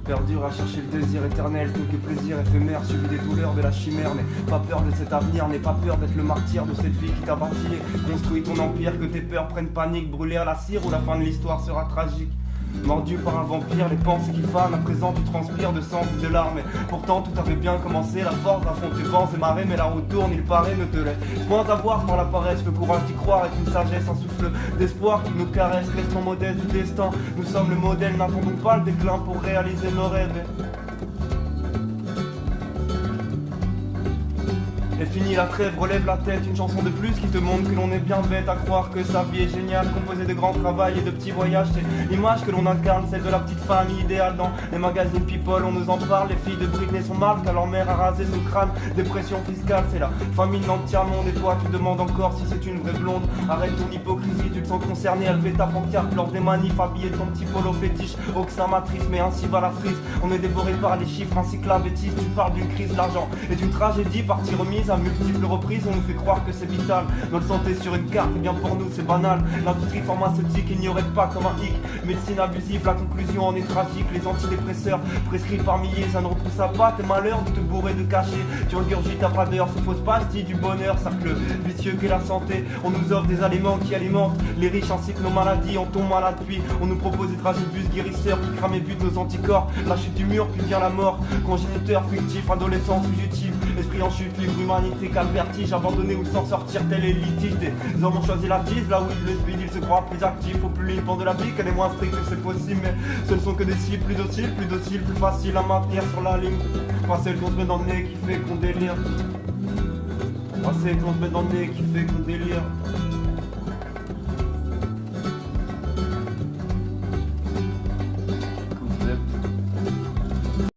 Perdure à chercher le désir éternel, quelques plaisirs éphémères suivis des douleurs de la chimère. N'aie pas peur de cet avenir, n'aie pas peur d'être le martyr de cette vie qui t'a bâti. Construis ton empire, que tes peurs prennent panique, brûler à la cire où la fin de l'histoire sera tragique. Mordu par un vampire, les pensées qui fanent, à présent tu transpires de sang et de larmes. Et pourtant tout avait bien commencé, la force affronte tes vents et marées, mais la route tourne, il paraît, ne te laisse point avoir par la paresse, le courage d'y croire est une sagesse, un souffle d'espoir qui nous caresse, restons modèles du destin, nous sommes le modèle, n'attendons pas le déclin pour réaliser nos rêves. Et fini la trêve, relève la tête, une chanson de plus qui te montre que l'on est bien bête à croire que sa vie est géniale, composée de grands travails et de petits voyages. C'est l'image que l'on incarne, celle de la petite famille idéale dans les magazines People. On nous en parle, les filles de Britney sont mal car leur mère a rasé son crâne. Dépression fiscale, c'est la famine dans le tiers-monde. Et toi tu demandes encore si c'est une vraie blonde. Arrête ton hypocrisie, tu te sens concerné, elle fait ta pancarte lors des manifs, habillé de ton petit polo fétiche. Oxin matrice, mais ainsi va la frise. On est dévoré par les chiffres ainsi que la bêtise. Tu parles d'une crise d'argent et d'une tragédie, partie remise à multiples reprises, on nous fait croire que c'est vital. Notre santé sur une carte, et bien pour nous c'est banal. L'industrie pharmaceutique ignorait pas comme un hic. Médecine abusive, la conclusion en est tragique. Les antidépresseurs prescrits par milliers, ça ne repoussa pas tes malheurs de te bourrer de cachets. Tu regurgites à pas d'heure, ces fausses pastilles du bonheur, cercle vicieux qu'est la santé. On nous offre des aliments qui alimentent les riches ainsi que nos maladies. On tombe malade puis on nous propose des tragébus guérisseurs qui crament et butent nos anticorps. La chute du mur puis vient la mort, congéniteur fictif, adolescent fugitif. Esprit en chute, libre humanité, calme vertige, abandonné ou sans sortir, tel est le litige. Des hommes ont choisi la tise, là où ils le speed, ils se croient plus actifs. Au plus ligne de la vie, qu'elle est moins stricte que c'est possible. Mais ce ne sont que des cibles plus dociles, plus faciles à maintenir sur la ligne. Pas celle qu'on se met dans le nez qui fait qu'on délire. Pas celle qu'on se met dans le nez qui fait qu'on délire.